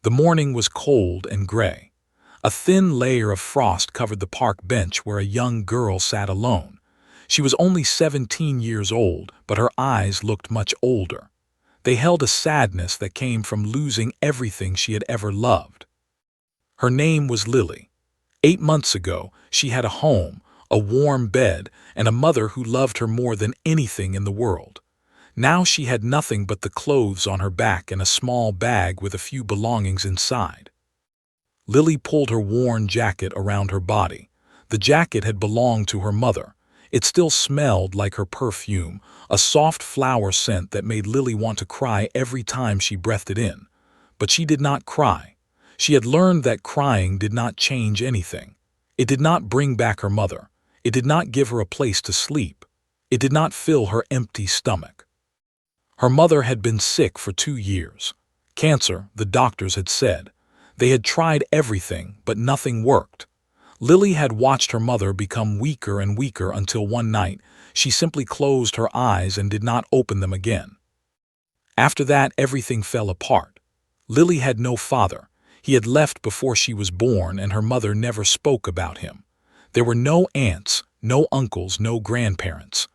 The morning was cold and gray. A thin layer of frost covered the park bench where a young girl sat alone. She was only 17 years old, but her eyes looked much older. They held a sadness that came from losing everything she had ever loved. Her name was Lily. 8 months ago, she had a home, a warm bed, and a mother who loved her more than anything in the world. Now she had nothing but the clothes on her back and a small bag with a few belongings inside. Lily pulled her worn jacket around her body. The jacket had belonged to her mother. It still smelled like her perfume, a soft flower scent that made Lily want to cry every time she breathed it in. But she did not cry. She had learned that crying did not change anything. It did not bring back her mother. It did not give her a place to sleep. It did not fill her empty stomach. Her mother had been sick for 2 years. Cancer, the doctors had said. They had tried everything, but nothing worked. Lily had watched her mother become weaker and weaker until one night she simply closed her eyes and did not open them again. After that, everything fell apart. Lily had no father. He had left before she was born, and her mother never spoke about him. There were no aunts, no uncles, no grandparents.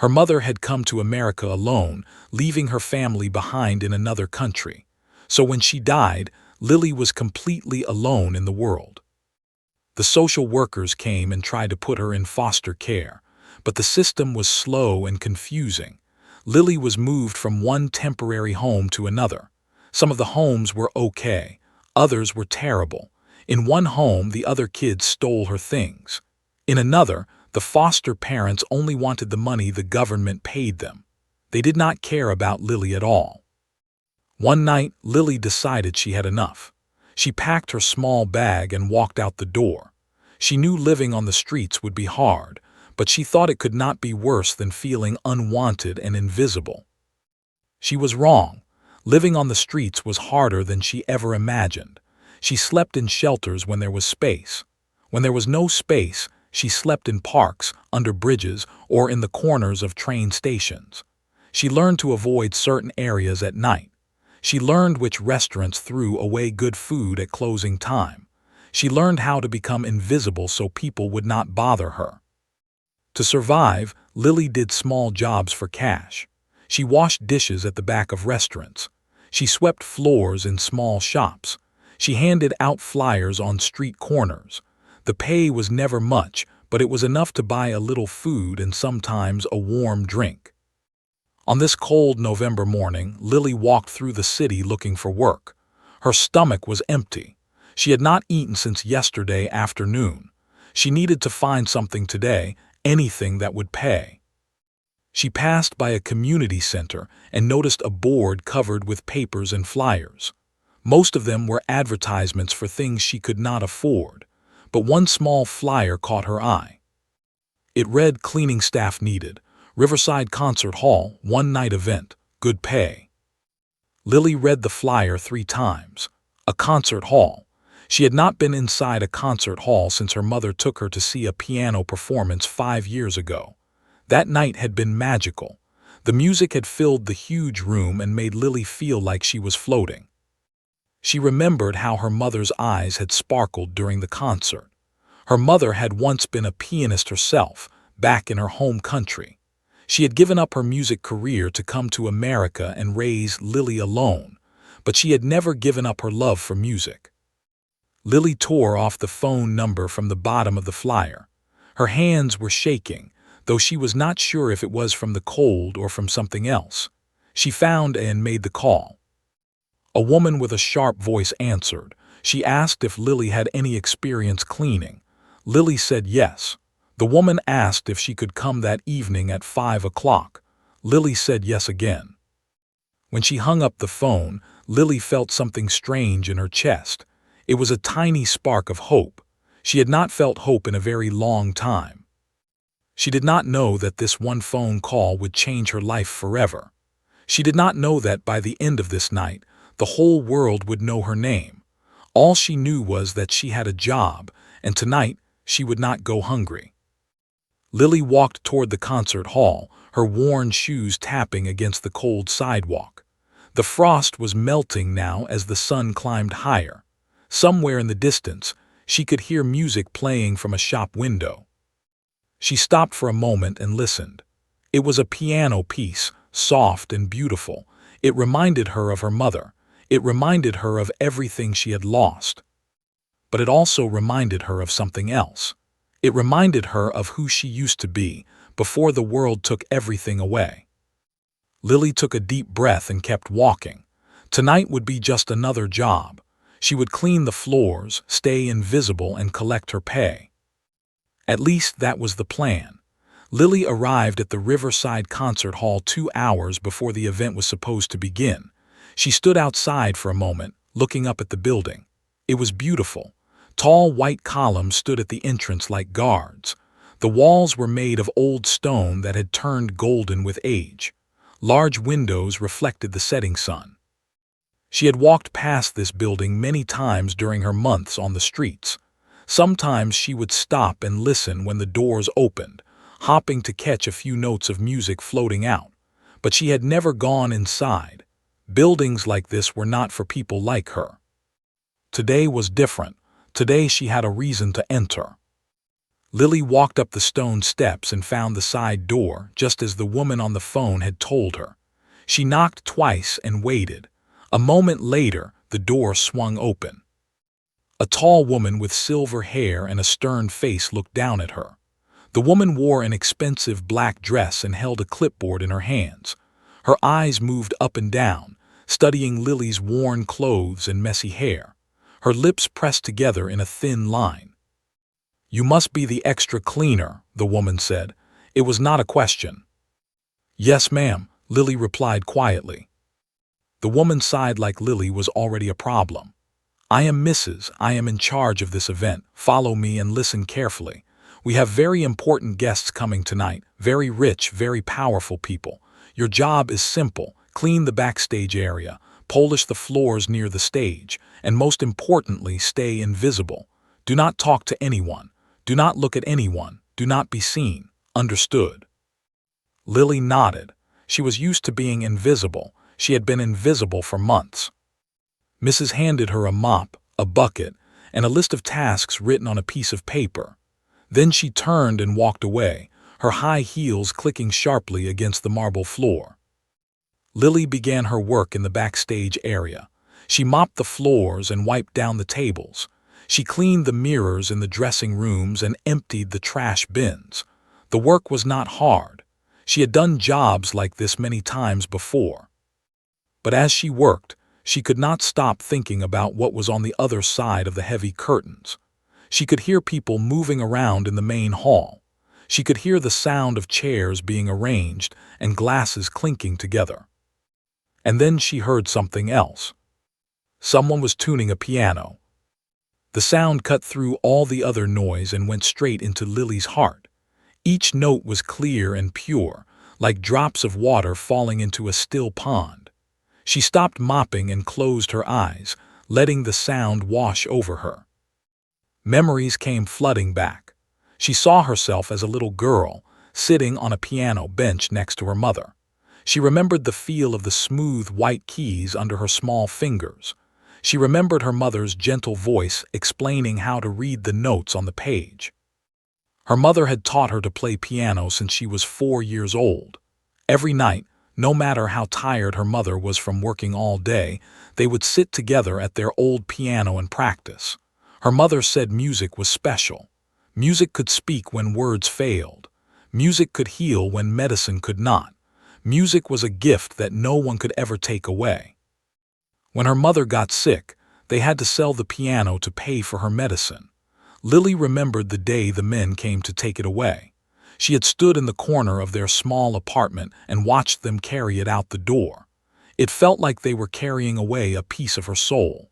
Her mother had come to America alone, leaving her family behind in another country. So when she died, Lily was completely alone in the world. The social workers came and tried to put her in foster care, but the system was slow and confusing. Lily was moved from one temporary home to another. Some of the homes were okay, others were terrible. In one home, the other kids stole her things. In another, the foster parents only wanted the money the government paid them. They did not care about Lily at all. One night, Lily decided she had enough. She packed her small bag and walked out the door. She knew living on the streets would be hard, but she thought it could not be worse than feeling unwanted and invisible. She was wrong. Living on the streets was harder than she ever imagined. She slept in shelters when there was space. When there was no space, she slept in parks, under bridges, or in the corners of train stations. She learned to avoid certain areas at night. She learned which restaurants threw away good food at closing time. She learned how to become invisible so people would not bother her. To survive, Lily did small jobs for cash. She washed dishes at the back of restaurants. She swept floors in small shops. She handed out flyers on street corners. The pay was never much, but it was enough to buy a little food and sometimes a warm drink. On this cold November morning, Lily walked through the city looking for work. Her stomach was empty. She had not eaten since yesterday afternoon. She needed to find something today, anything that would pay. She passed by a community center and noticed a board covered with papers and flyers. Most of them were advertisements for things she could not afford, but one small flyer caught her eye. It read cleaning staff needed. Riverside Concert Hall, one-night event, good pay. Lily read the flyer 3 times. A concert hall. She had not been inside a concert hall since her mother took her to see a piano performance 5 years ago. That night had been magical. The music had filled the huge room and made Lily feel like she was floating. She remembered how her mother's eyes had sparkled during the concert. Her mother had once been a pianist herself, back in her home country. She had given up her music career to come to America and raise Lily alone, but she had never given up her love for music. Lily tore off the phone number from the bottom of the flyer. Her hands were shaking, though she was not sure if it was from the cold or from something else. She found and made the call. A woman with a sharp voice answered. She asked if Lily had any experience cleaning. Lily said yes. The woman asked if she could come that evening at 5 o'clock. Lily said yes again. When she hung up the phone, Lily felt something strange in her chest. It was a tiny spark of hope. She had not felt hope in a very long time. She did not know that this one phone call would change her life forever. She did not know that by the end of this night, the whole world would know her name. All she knew was that she had a job, and tonight she would not go hungry. Lily walked toward the concert hall, her worn shoes tapping against the cold sidewalk. The frost was melting now as the sun climbed higher. Somewhere in the distance, she could hear music playing from a shop window. She stopped for a moment and listened. It was a piano piece, soft and beautiful. It reminded her of her mother. It reminded her of everything she had lost. But it also reminded her of something else. It reminded her of who she used to be before the world took everything away. Lily took a deep breath and kept walking. Tonight would be just another job. She would clean the floors, stay invisible, and collect her pay. At least that was the plan. Lily arrived at the Riverside Concert Hall 2 hours before the event was supposed to begin. She stood outside for a moment, looking up at the building. It was beautiful. Tall white columns stood at the entrance like guards. The walls were made of old stone that had turned golden with age. Large windows reflected the setting sun. She had walked past this building many times during her months on the streets. Sometimes she would stop and listen when the doors opened, hopping to catch a few notes of music floating out. But she had never gone inside. Buildings like this were not for people like her. Today was different. Today she had a reason to enter. Lily walked up the stone steps and found the side door, just as the woman on the phone had told her. She knocked twice and waited. A moment later, the door swung open. A tall woman with silver hair and a stern face looked down at her. The woman wore an expensive black dress and held a clipboard in her hands. Her eyes moved up and down, studying Lily's worn clothes and messy hair. Her lips pressed together in a thin line. "You must be the extra cleaner," the woman said. It was not a question. "Yes, ma'am," Lily replied quietly. The woman sighed like Lily was already a problem. "I am Mrs. I am in charge of this event. Follow me and listen carefully. We have very important guests coming tonight, very rich, very powerful people. Your job is simple: clean the backstage area, polish the floors near the stage, and most importantly, stay invisible. Do not talk to anyone. Do not look at anyone. Do not be seen. Understood?" Lily nodded. She was used to being invisible. She had been invisible for months. Mrs. handed her a mop, a bucket, and a list of tasks written on a piece of paper. Then she turned and walked away, her high heels clicking sharply against the marble floor. Lily began her work in the backstage area. She mopped the floors and wiped down the tables. She cleaned the mirrors in the dressing rooms and emptied the trash bins. The work was not hard. She had done jobs like this many times before. But as she worked, she could not stop thinking about what was on the other side of the heavy curtains. She could hear people moving around in the main hall. She could hear the sound of chairs being arranged and glasses clinking together. And then she heard something else. Someone was tuning a piano. The sound cut through all the other noise and went straight into Lily's heart. Each note was clear and pure, like drops of water falling into a still pond. She stopped mopping and closed her eyes, letting the sound wash over her. Memories came flooding back. She saw herself as a little girl, sitting on a piano bench next to her mother. She remembered the feel of the smooth white keys under her small fingers. She remembered her mother's gentle voice explaining how to read the notes on the page. Her mother had taught her to play piano since she was 4 years old. Every night, no matter how tired her mother was from working all day, they would sit together at their old piano and practice. Her mother said music was special. Music could speak when words failed. Music could heal when medicine could not. Music was a gift that no one could ever take away. When her mother got sick, they had to sell the piano to pay for her medicine. Lily remembered the day the men came to take it away. She had stood in the corner of their small apartment and watched them carry it out the door. It felt like they were carrying away a piece of her soul.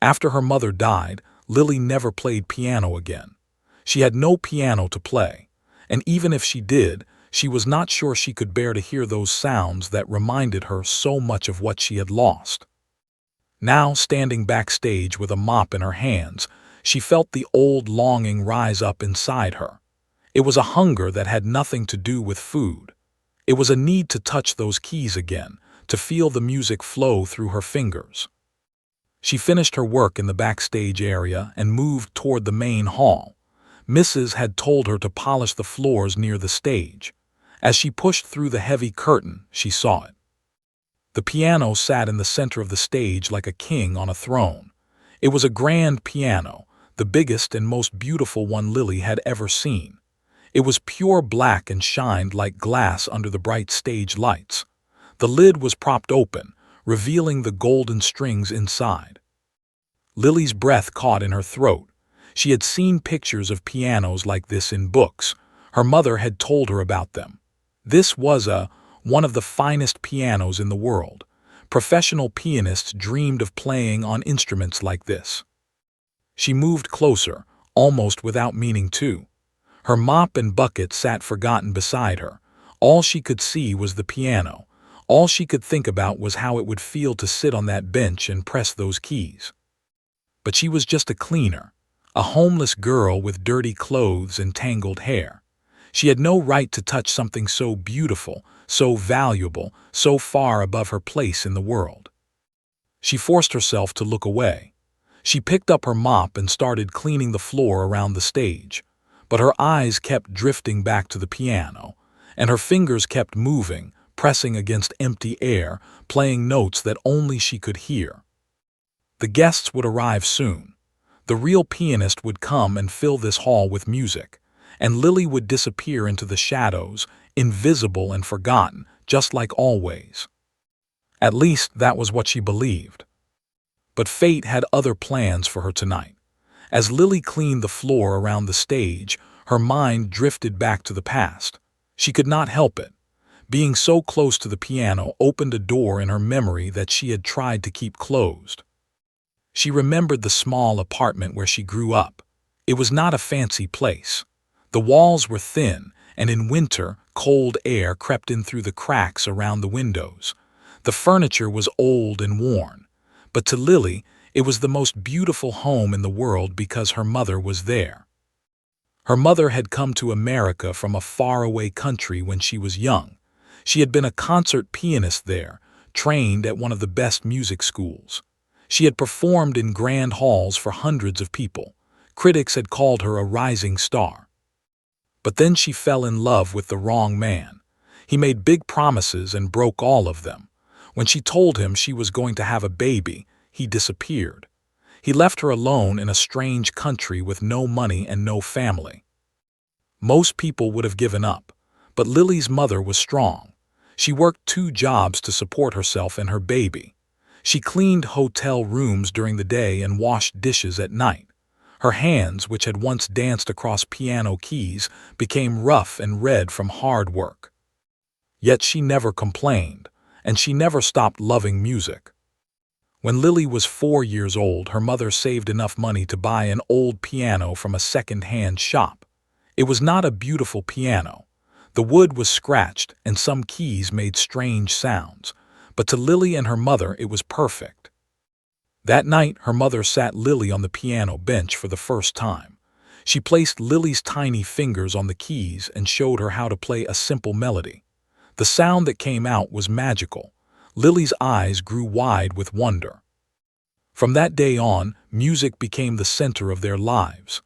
After her mother died, Lily never played piano again. She had no piano to play, and even if she did, she was not sure she could bear to hear those sounds that reminded her so much of what she had lost. Now, standing backstage with a mop in her hands, she felt the old longing rise up inside her. It was a hunger that had nothing to do with food. It was a need to touch those keys again, to feel the music flow through her fingers. She finished her work in the backstage area and moved toward the main hall. Mrs. had told her to polish the floors near the stage. As she pushed through the heavy curtain, she saw it. The piano sat in the center of the stage like a king on a throne. It was a grand piano, the biggest and most beautiful one Lily had ever seen. It was pure black and shined like glass under the bright stage lights. The lid was propped open, revealing the golden strings inside. Lily's breath caught in her throat. She had seen pictures of pianos like this in books. Her mother had told her about them. This was one of the finest pianos in the world. Professional pianists dreamed of playing on instruments like this. She moved closer, almost without meaning to. Her mop and bucket sat forgotten beside her. All she could see was the piano. All she could think about was how it would feel to sit on that bench and press those keys. But she was just a cleaner, a homeless girl with dirty clothes and tangled hair. She had no right to touch something so beautiful, so valuable, so far above her place in the world. She forced herself to look away. She picked up her mop and started cleaning the floor around the stage. But her eyes kept drifting back to the piano, and her fingers kept moving, pressing against empty air, playing notes that only she could hear. The guests would arrive soon. The real pianist would come and fill this hall with music, and Lily would disappear into the shadows, invisible and forgotten, just like always. At least that was what she believed. But fate had other plans for her tonight. As Lily cleaned the floor around the stage, her mind drifted back to the past. She could not help it. Being so close to the piano opened a door in her memory that she had tried to keep closed. She remembered the small apartment where she grew up. It was not a fancy place. The walls were thin, and in winter, cold air crept in through the cracks around the windows. The furniture was old and worn, but to Lily, it was the most beautiful home in the world because her mother was there. Her mother had come to America from a faraway country when she was young. She had been a concert pianist there, trained at one of the best music schools. She had performed in grand halls for hundreds of people. Critics had called her a rising star. But then she fell in love with the wrong man. He made big promises and broke all of them. When she told him she was going to have a baby, he disappeared. He left her alone in a strange country with no money and no family. Most people would have given up, but Lily's mother was strong. She worked 2 jobs to support herself and her baby. She cleaned hotel rooms during the day and washed dishes at night. Her hands, which had once danced across piano keys, became rough and red from hard work. Yet she never complained, and she never stopped loving music. When Lily was 4 years old, her mother saved enough money to buy an old piano from a second-hand shop. It was not a beautiful piano. The wood was scratched, and some keys made strange sounds, but to Lily and her mother it was perfect. That night, her mother sat Lily on the piano bench for the first time. She placed Lily's tiny fingers on the keys and showed her how to play a simple melody. The sound that came out was magical. Lily's eyes grew wide with wonder. From that day on, music became the center of their lives.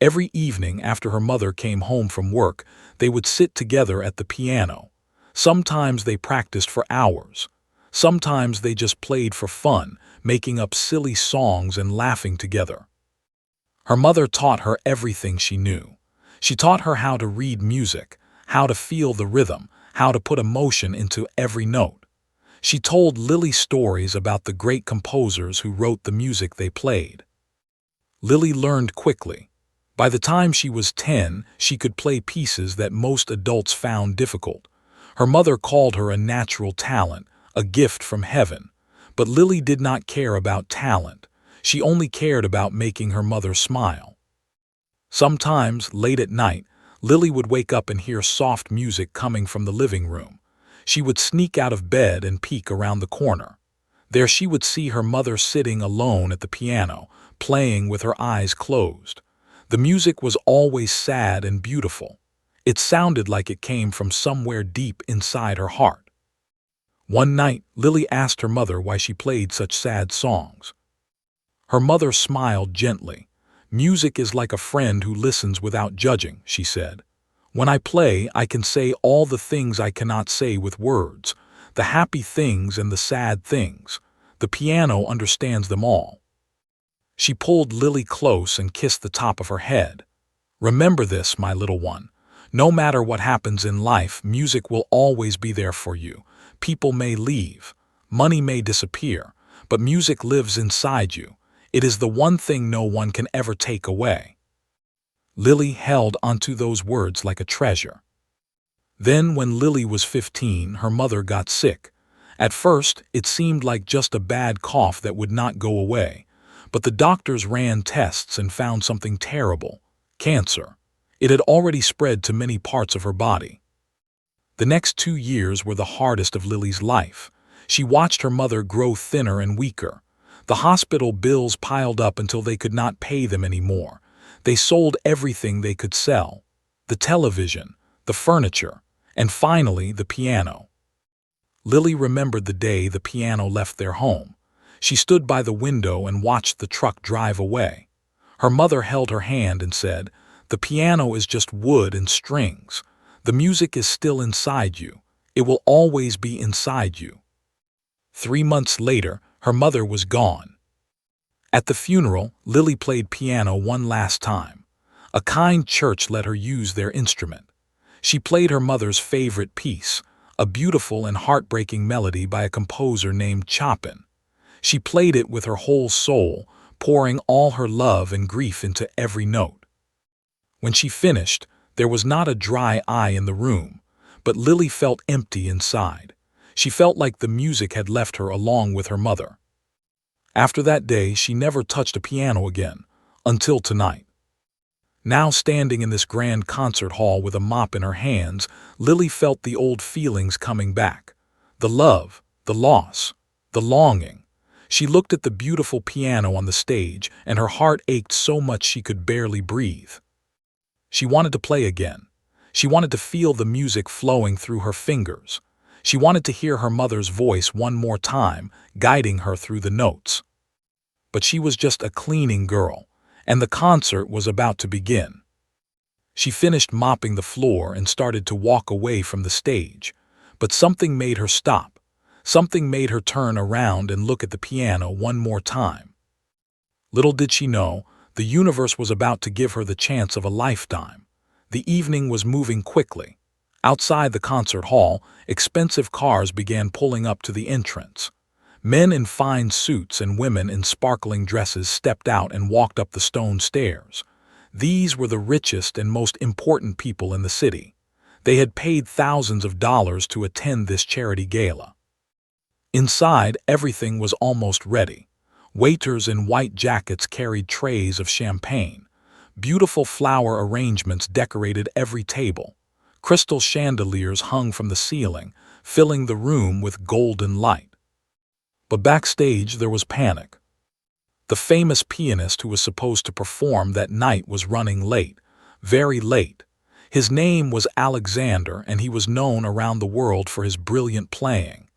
Every evening after her mother came home from work, they would sit together at the piano. Sometimes they practiced for hours. Sometimes they just played for fun, making up silly songs and laughing together. Her mother taught her everything she knew. She taught her how to read music, how to feel the rhythm, how to put emotion into every note. She told Lily stories about the great composers who wrote the music they played. Lily learned quickly. By the time she was 10, she could play pieces that most adults found difficult. Her mother called her a natural talent, a gift from heaven. But Lily did not care about talent. She only cared about making her mother smile. Sometimes, late at night, Lily would wake up and hear soft music coming from the living room. She would sneak out of bed and peek around the corner. There she would see her mother sitting alone at the piano, playing with her eyes closed. The music was always sad and beautiful. It sounded like it came from somewhere deep inside her heart. One night, Lily asked her mother why she played such sad songs. Her mother smiled gently. "Music is like a friend who listens without judging," she said. "When I play, I can say all the things I cannot say with words, the happy things and the sad things. The piano understands them all." She pulled Lily close and kissed the top of her head. "Remember this, my little one. No matter what happens in life, music will always be there for you. People may leave, money may disappear, but music lives inside you. It is the one thing no one can ever take away." Lily held onto those words like a treasure. Then, when Lily was 15, her mother got sick. At first, it seemed like just a bad cough that would not go away, but the doctors ran tests and found something terrible: cancer. It had already spread to many parts of her body. The next 2 years were the hardest of Lily's life. She watched her mother grow thinner and weaker. The hospital bills piled up until they could not pay them anymore. They sold everything they could sell: the television, the furniture, and finally the piano. Lily remembered the day the piano left their home. She stood by the window and watched the truck drive away. Her mother held her hand and said, "The piano is just wood and strings. The music is still inside you. It will always be inside you." 3 months later, her mother was gone. At the funeral, Lily played piano one last time. A kind church let her use their instrument. She played her mother's favorite piece, a beautiful and heartbreaking melody by a composer named Chopin. She played it with her whole soul, pouring all her love and grief into every note. When she finished, there was not a dry eye in the room, but Lily felt empty inside. She felt like the music had left her along with her mother. After that day, she never touched a piano again, until tonight. Now standing in this grand concert hall with a mop in her hands, Lily felt the old feelings coming back. The love, the loss, the longing. She looked at the beautiful piano on the stage, and her heart ached so much she could barely breathe. She wanted to play again. She wanted to feel the music flowing through her fingers. She wanted to hear her mother's voice one more time, guiding her through the notes. But she was just a cleaning girl, and the concert was about to begin. She finished mopping the floor and started to walk away from the stage, but something made her stop. Something made her turn around and look at the piano one more time. Little did she know, the universe was about to give her the chance of a lifetime. The evening was moving quickly. Outside the concert hall, expensive cars began pulling up to the entrance. Men in fine suits and women in sparkling dresses stepped out and walked up the stone stairs. These were the richest and most important people in the city. They had paid thousands of dollars to attend this charity gala. Inside, everything was almost ready. Waiters in white jackets carried trays of champagne. Beautiful flower arrangements decorated every table. Crystal chandeliers hung from the ceiling, filling the room with golden light. But backstage there was panic. The famous pianist who was supposed to perform that night was running late, very late. His name was Alexander, and he was known around the world for his brilliant playing.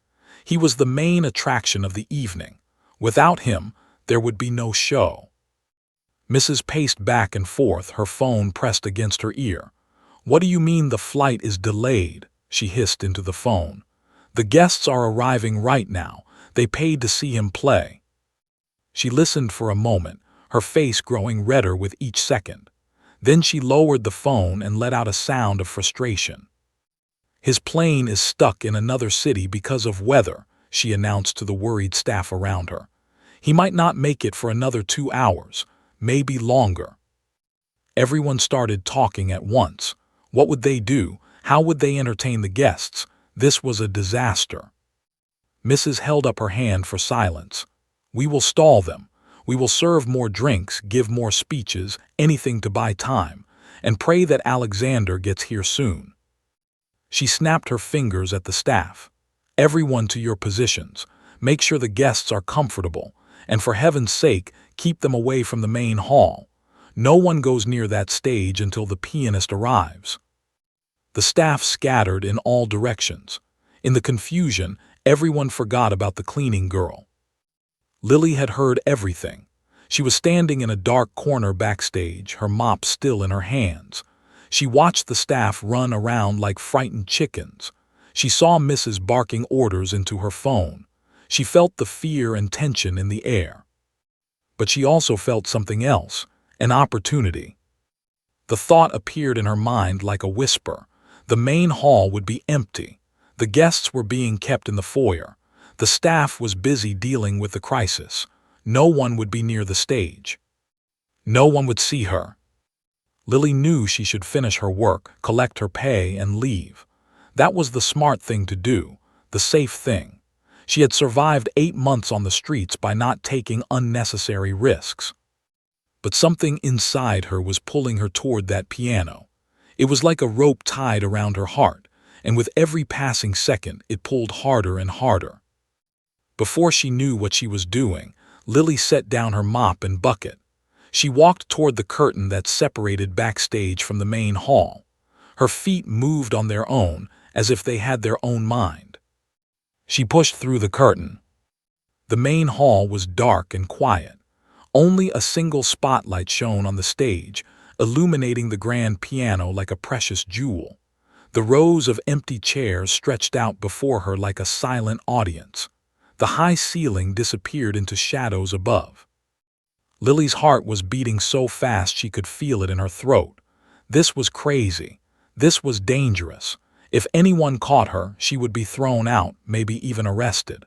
He was the main attraction of the evening. Without him, there would be no show. Mrs. paced back and forth, her phone pressed against her ear. "What do you mean the flight is delayed?" she hissed into the phone. "The guests are arriving right now. They paid to see him play." She listened for a moment, her face growing redder with each second. Then she lowered the phone and let out a sound of frustration. "His plane is stuck in another city because of weather," she announced to the worried staff around her. "He might not make it for another 2 hours, maybe longer." Everyone started talking at once. What would they do? How would they entertain the guests? This was a disaster. Mrs. held up her hand for silence. "We will stall them. We will serve more drinks, give more speeches, anything to buy time, and pray that Alexander gets here soon." She snapped her fingers at the staff. "Everyone to your positions. Make sure the guests are comfortable, and for heaven's sake, keep them away from the main hall. No one goes near that stage until the pianist arrives." The staff scattered in all directions. In the confusion, Everyone forgot about the cleaning girl. Lily had heard everything. She was standing in a dark corner backstage, her mop still in her hands. She watched the staff run around like frightened chickens. She saw Mrs. barking orders into her phone. She felt the fear and tension in the air. But she also felt something else, an opportunity. The thought appeared in her mind like a whisper. The main hall would be empty. The guests were being kept in the foyer. The staff was busy dealing with the crisis. No one would be near the stage. No one would see her. Lily knew she should finish her work, collect her pay, and leave. That was the smart thing to do, the safe thing. She had survived 8 months on the streets by not taking unnecessary risks. But something inside her was pulling her toward that piano. It was like a rope tied around her heart, and with every passing second it pulled harder and harder. Before she knew what she was doing, Lily set down her mop and bucket. She walked toward the curtain that separated backstage from the main hall. Her feet moved on their own, as if they had their own mind. She pushed through the curtain. The main hall was dark and quiet. Only a single spotlight shone on the stage, illuminating the grand piano like a precious jewel. The rows of empty chairs stretched out before her like a silent audience. The high ceiling disappeared into shadows above. Lily's heart was beating so fast she could feel it in her throat. This was crazy. This was dangerous. If anyone caught her, she would be thrown out, maybe even arrested.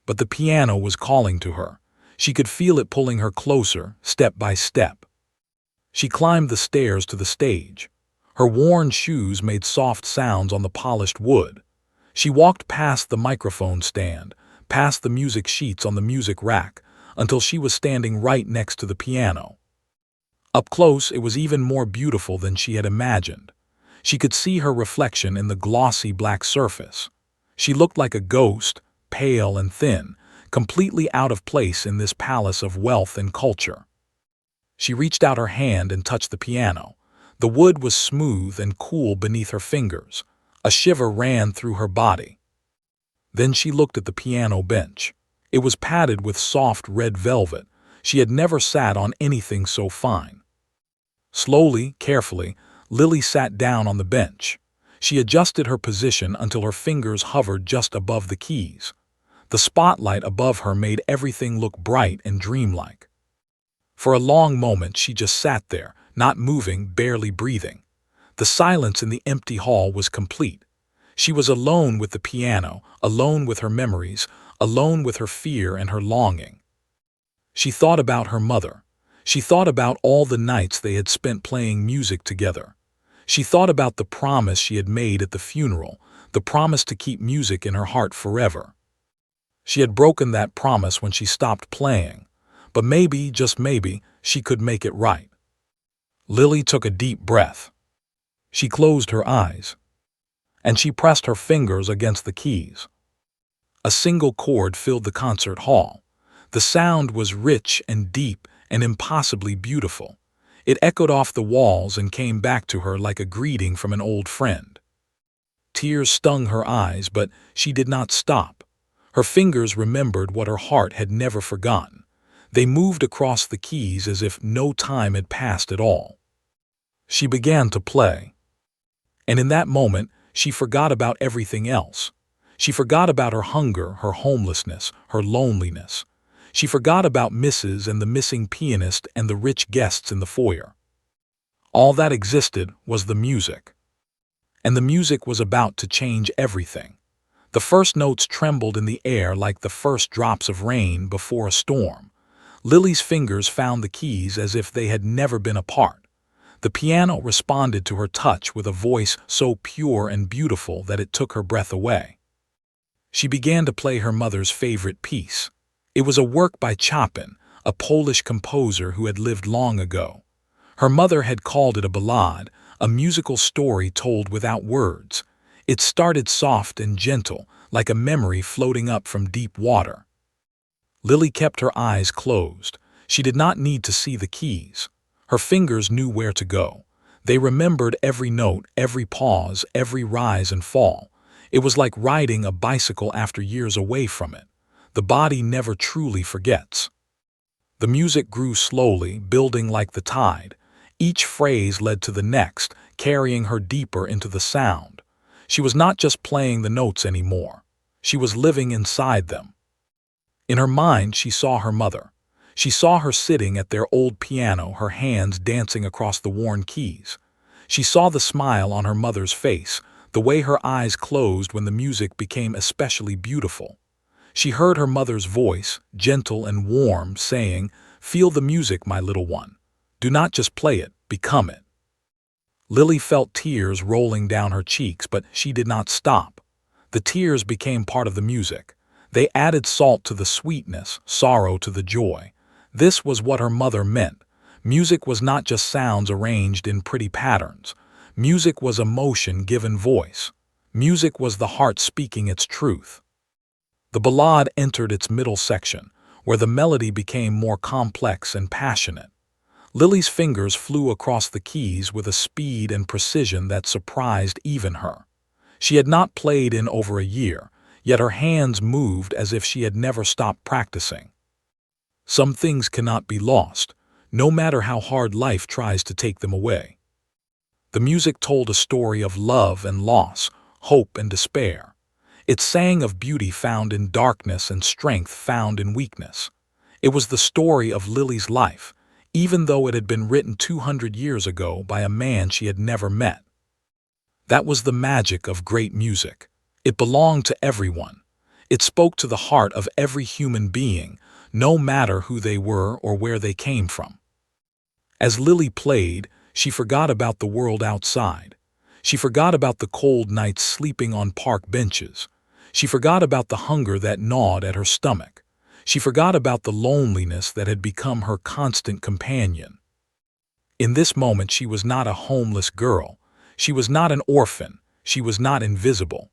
But the piano was calling to her. She could feel it pulling her closer, step by step. She climbed the stairs to the stage. Her worn shoes made soft sounds on the polished wood. She walked past the microphone stand, past the music sheets on the music rack, until she was standing right next to the piano. Up close, it was even more beautiful than she had imagined. She could see her reflection in the glossy black surface. She looked like a ghost, pale and thin, completely out of place in this palace of wealth and culture. She reached out her hand and touched the piano. The wood was smooth and cool beneath her fingers. A shiver ran through her body. Then she looked at the piano bench. It was padded with soft red velvet. She had never sat on anything so fine. Slowly, carefully, Lily sat down on the bench. She adjusted her position until her fingers hovered just above the keys. The spotlight above her made everything look bright and dreamlike. For a long moment she just sat there, not moving, barely breathing. The silence in the empty hall was complete. She was alone with the piano, alone with her memories, alone with her fear and her longing. She thought about her mother. She thought about all the nights they had spent playing music together. She thought about the promise she had made at the funeral, the promise to keep music in her heart forever. She had broken that promise when she stopped playing, but maybe, just maybe, she could make it right. Lily took a deep breath. She closed her eyes, and she pressed her fingers against the keys. A single chord filled the concert hall. The sound was rich and deep and impossibly beautiful. It echoed off the walls and came back to her like a greeting from an old friend. Tears stung her eyes, but she did not stop. Her fingers remembered what her heart had never forgotten. They moved across the keys as if no time had passed at all. She began to play. And in that moment, she forgot about everything else. She forgot about her hunger, her homelessness, her loneliness. She forgot about Mrs. and the missing pianist and the rich guests in the foyer. All that existed was the music. And the music was about to change everything. The first notes trembled in the air like the first drops of rain before a storm. Lily's fingers found the keys as if they had never been apart. The piano responded to her touch with a voice so pure and beautiful that it took her breath away. She began to play her mother's favorite piece. It was a work by Chopin, a Polish composer who had lived long ago. Her mother had called it a ballade, a musical story told without words. It started soft and gentle, like a memory floating up from deep water. Lily kept her eyes closed. She did not need to see the keys. Her fingers knew where to go. They remembered every note, every pause, every rise and fall. It was like riding a bicycle after years away from it. The body never truly forgets. The music grew slowly, building like the tide. Each phrase led to the next, carrying her deeper into the sound. She was not just playing the notes anymore. She was living inside them. In her mind, she saw her mother. She saw her sitting at their old piano, her hands dancing across the worn keys. She saw the smile on her mother's face, the way her eyes closed when the music became especially beautiful. She heard her mother's voice, gentle and warm, saying, "Feel the music, my little one. Do not just play it, become it." Lily felt tears rolling down her cheeks, but she did not stop. The tears became part of the music. They added salt to the sweetness, sorrow to the joy. This was what her mother meant. Music was not just sounds arranged in pretty patterns. Music was emotion given voice. Music was the heart speaking its truth. The ballade entered its middle section, where the melody became more complex and passionate. Lily's fingers flew across the keys with a speed and precision that surprised even her. She had not played in over a year, yet her hands moved as if she had never stopped practicing. Some things cannot be lost, no matter how hard life tries to take them away. The music told a story of love and loss, hope and despair. It sang of beauty found in darkness and strength found in weakness. It was the story of Lily's life, even though it had been written 200 years ago by a man she had never met. That was the magic of great music. It belonged to everyone. It spoke to the heart of every human being, no matter who they were or where they came from. As Lily played, she forgot about the world outside. She forgot about the cold nights sleeping on park benches. She forgot about the hunger that gnawed at her stomach. She forgot about the loneliness that had become her constant companion. In this moment, she was not a homeless girl. She was not an orphan. She was not invisible.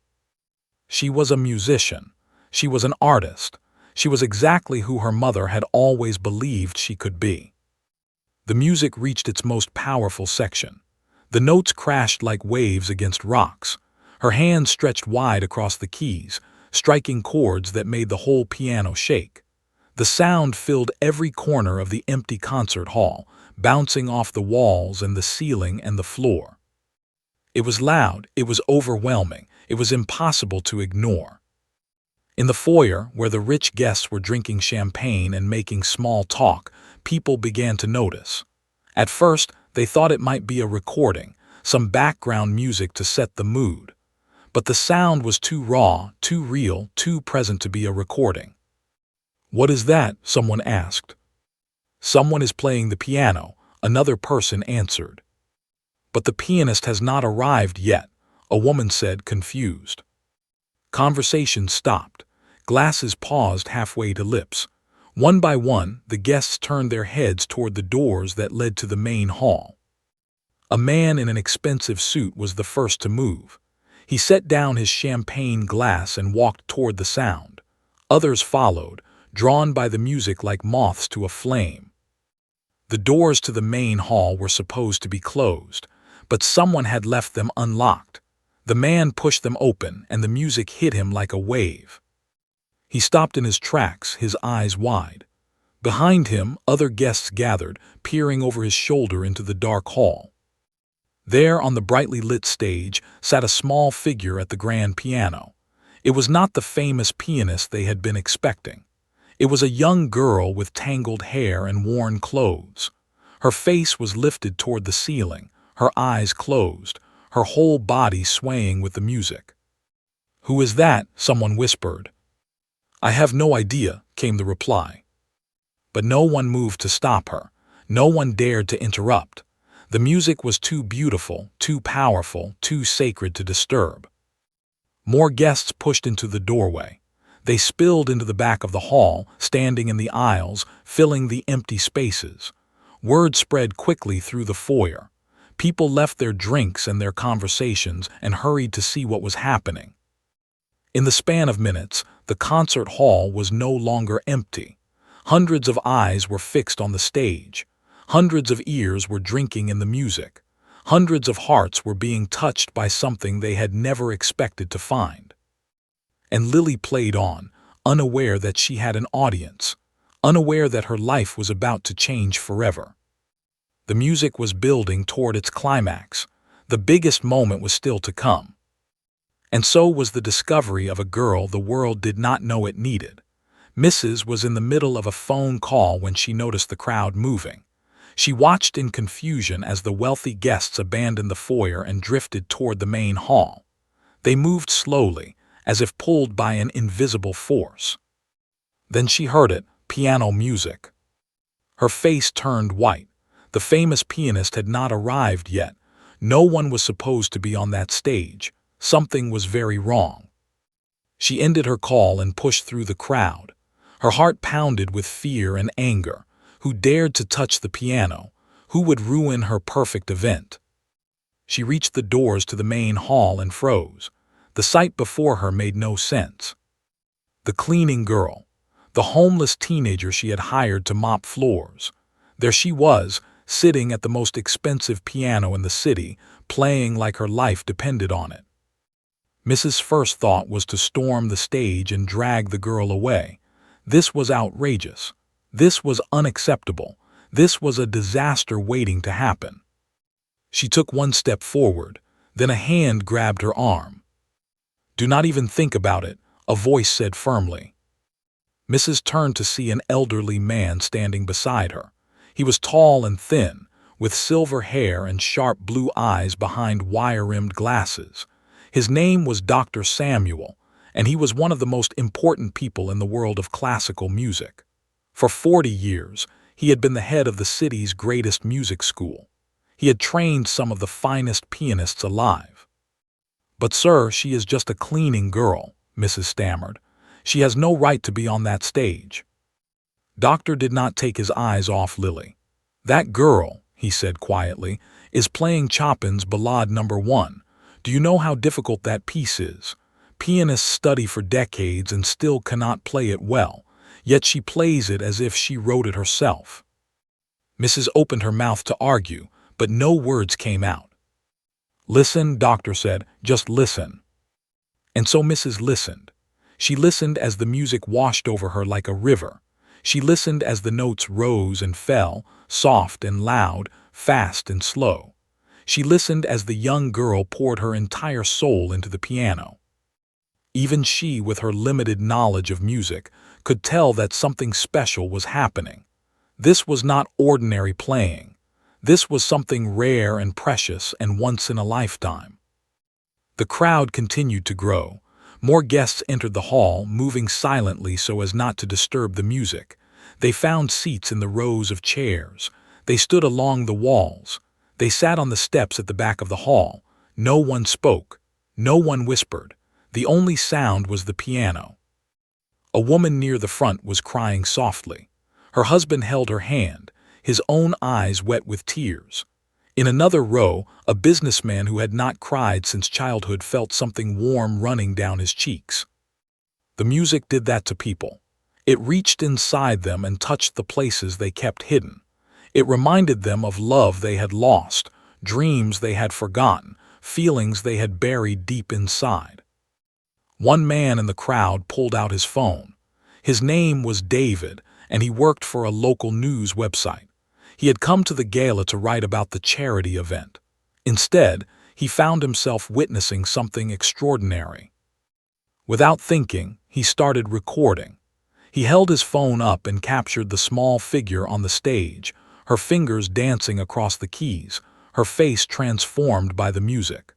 She was a musician. She was an artist. She was exactly who her mother had always believed she could be. The music reached its most powerful section. The notes crashed like waves against rocks. Her hands stretched wide across the keys, striking chords that made the whole piano shake. The sound filled every corner of the empty concert hall, bouncing off the walls and the ceiling and the floor. It was loud, it was overwhelming, it was impossible to ignore. In the foyer, where the rich guests were drinking champagne and making small talk, people began to notice. At first, they thought it might be a recording, some background music to set the mood. But the sound was too raw, too real, too present to be a recording. "What is that?" someone asked. "Someone is playing the piano," another person answered. "But the pianist has not arrived yet," a woman said, confused. Conversation stopped. Glasses paused halfway to lips. One by one, the guests turned their heads toward the doors that led to the main hall. A man in an expensive suit was the first to move. He set down his champagne glass and walked toward the sound. Others followed, drawn by the music like moths to a flame. The doors to the main hall were supposed to be closed, but someone had left them unlocked. The man pushed them open, and the music hit him like a wave. He stopped in his tracks, his eyes wide. Behind him, other guests gathered, peering over his shoulder into the dark hall. There, on the brightly lit stage, sat a small figure at the grand piano. It was not the famous pianist they had been expecting. It was a young girl with tangled hair and worn clothes. Her face was lifted toward the ceiling, her eyes closed, her whole body swaying with the music. "Who is that?" someone whispered. "I have no idea," came the reply. But no one moved to stop her. No one dared to interrupt. The music was too beautiful, too powerful, too sacred to disturb. More guests pushed into the doorway. They spilled into the back of the hall, standing in the aisles, filling the empty spaces. Word spread quickly through the foyer. People left their drinks and their conversations and hurried to see what was happening. In the span of minutes, the concert hall was no longer empty. Hundreds of eyes were fixed on the stage. Hundreds of ears were drinking in the music. Hundreds of hearts were being touched by something they had never expected to find. And Lily played on, unaware that she had an audience, unaware that her life was about to change forever. The music was building toward its climax. The biggest moment was still to come. And so was the discovery of a girl the world did not know it needed. Mrs. was in the middle of a phone call when she noticed the crowd moving. She watched in confusion as the wealthy guests abandoned the foyer and drifted toward the main hall. They moved slowly, as if pulled by an invisible force. Then she heard it, piano music. Her face turned white. The famous pianist had not arrived yet. No one was supposed to be on that stage. Something was very wrong. She ended her call and pushed through the crowd. Her heart pounded with fear and anger. Who dared to touch the piano? Who would ruin her perfect event? She reached the doors to the main hall and froze. The sight before her made no sense. The cleaning girl, the homeless teenager she had hired to mop floors. There she was, sitting at the most expensive piano in the city, playing like her life depended on it. Mrs. First thought was to storm the stage and drag the girl away. This was outrageous. This was unacceptable. This was a disaster waiting to happen. She took one step forward, then a hand grabbed her arm. "Do not even think about it," a voice said firmly. Mrs. turned to see an elderly man standing beside her. He was tall and thin, with silver hair and sharp blue eyes behind wire-rimmed glasses. His name was Dr. Samuel, and he was one of the most important people in the world of classical music. For 40 years, he had been the head of the city's greatest music school. He had trained some of the finest pianists alive. "But sir, she is just a cleaning girl," Mrs. stammered. "She has no right to be on that stage." Doctor did not take his eyes off Lily. "That girl," he said quietly, "is playing Chopin's Ballade No. 1. Do you know how difficult that piece is? Pianists study for decades and still cannot play it well, yet she plays it as if she wrote it herself." Mrs. opened her mouth to argue, but no words came out. "Listen," Doctor said, "just listen." And so Mrs. listened. She listened as the music washed over her like a river. She listened as the notes rose and fell, soft and loud, fast and slow. She listened as the young girl poured her entire soul into the piano. Even she, with her limited knowledge of music, could tell that something special was happening. This was not ordinary playing. This was something rare and precious and once in a lifetime. The crowd continued to grow. More guests entered the hall, moving silently so as not to disturb the music. They found seats in the rows of chairs. They stood along the walls. They sat on the steps at the back of the hall. No one spoke. No one whispered. The only sound was the piano. A woman near the front was crying softly. Her husband held her hand, his own eyes wet with tears. In another row, a businessman who had not cried since childhood felt something warm running down his cheeks. The music did that to people. It reached inside them and touched the places they kept hidden. It reminded them of love they had lost, dreams they had forgotten, feelings they had buried deep inside. One man in the crowd pulled out his phone. His name was David, and he worked for a local news website. He had come to the gala to write about the charity event. Instead, he found himself witnessing something extraordinary. Without thinking, he started recording. He held his phone up and captured the small figure on the stage, her fingers dancing across the keys, her face transformed by the music.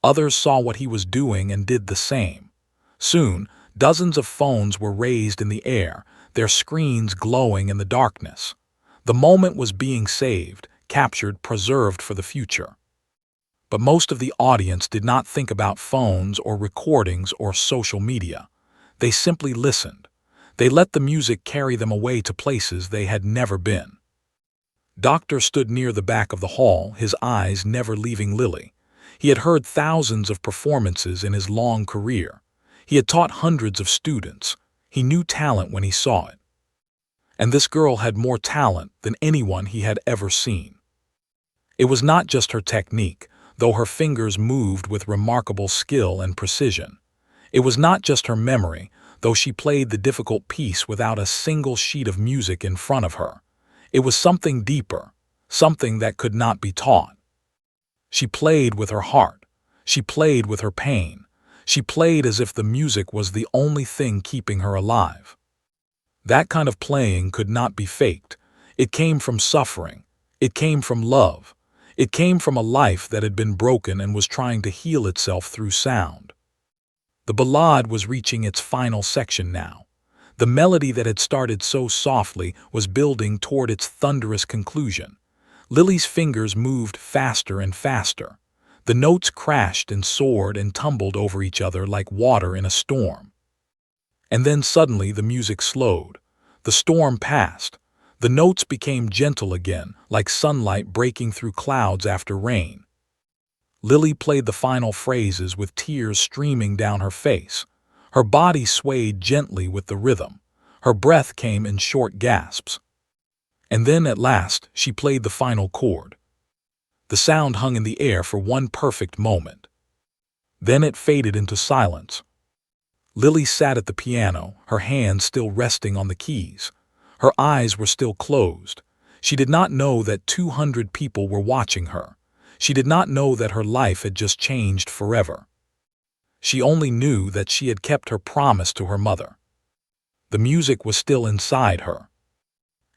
Others saw what he was doing and did the same. Soon, dozens of phones were raised in the air, their screens glowing in the darkness. The moment was being saved, captured, preserved for the future. But most of the audience did not think about phones or recordings or social media. They simply listened. They let the music carry them away to places they had never been. Doctor stood near the back of the hall, his eyes never leaving Lily. He had heard thousands of performances in his long career. He had taught hundreds of students. He knew talent when he saw it. And this girl had more talent than anyone he had ever seen. It was not just her technique, though her fingers moved with remarkable skill and precision. It was not just her memory, though she played the difficult piece without a single sheet of music in front of her. It was something deeper, something that could not be taught. She played with her heart. She played with her pain. She played as if the music was the only thing keeping her alive. That kind of playing could not be faked. It came from suffering. It came from love. It came from a life that had been broken and was trying to heal itself through sound. The ballade was reaching its final section now. The melody that had started so softly was building toward its thunderous conclusion. Lily's fingers moved faster and faster. The notes crashed and soared and tumbled over each other like water in a storm. And then suddenly the music slowed. The storm passed. The notes became gentle again, like sunlight breaking through clouds after rain. Lily played the final phrases with tears streaming down her face. Her body swayed gently with the rhythm. Her breath came in short gasps. And then, at last, she played the final chord. The sound hung in the air for one perfect moment. Then it faded into silence. Lily sat at the piano, her hands still resting on the keys. Her eyes were still closed. She did not know that 200 people were watching her. She did not know that her life had just changed forever. She only knew that she had kept her promise to her mother. The music was still inside her.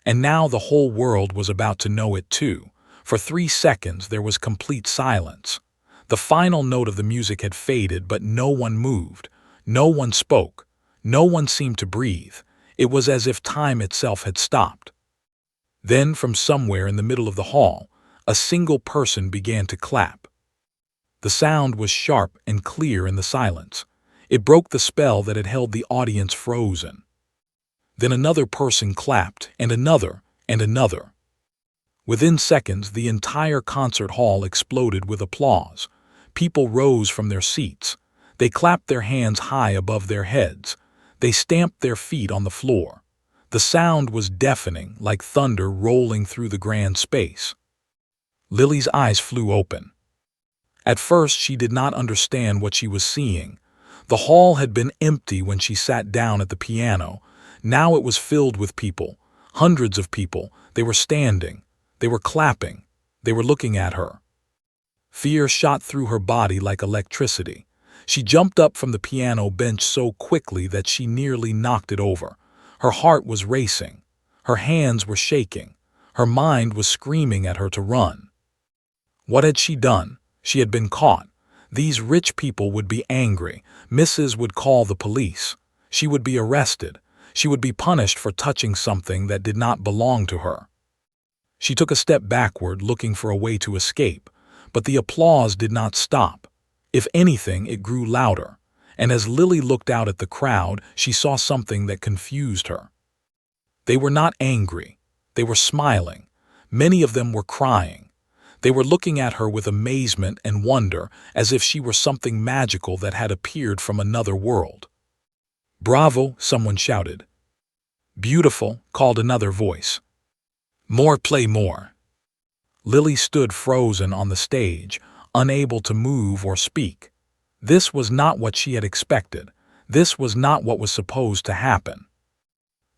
And now the whole world was about to know it too. For 3 seconds there was complete silence. The final note of the music had faded, but no one moved. No one spoke. No one seemed to breathe. It was as if time itself had stopped. Then, from somewhere in the middle of the hall, a single person began to clap. The sound was sharp and clear in the silence. It broke the spell that had held the audience frozen. Then another person clapped, and another, and another. Within seconds, the entire concert hall exploded with applause. People rose from their seats. They clapped their hands high above their heads. They stamped their feet on the floor. The sound was deafening, like thunder rolling through the grand space. Lily's eyes flew open. At first, she did not understand what she was seeing. The hall had been empty when she sat down at the piano. Now it was filled with people, hundreds of people. They were standing. They were clapping. They were looking at her. Fear shot through her body like electricity. She jumped up from the piano bench so quickly that she nearly knocked it over. Her heart was racing. Her hands were shaking. Her mind was screaming at her to run. What had she done? She had been caught. These rich people would be angry. Mrs. would call the police. She would be arrested. She would be punished for touching something that did not belong to her. She took a step backward, looking for a way to escape, but the applause did not stop. If anything, it grew louder, and as Lily looked out at the crowd, she saw something that confused her. They were not angry. They were smiling. Many of them were crying. They were looking at her with amazement and wonder, as if she were something magical that had appeared from another world. "Bravo!" someone shouted. "Beautiful!" called another voice. "More, play more!" Lily stood frozen on the stage, unable to move or speak. This was not what she had expected. This was not what was supposed to happen.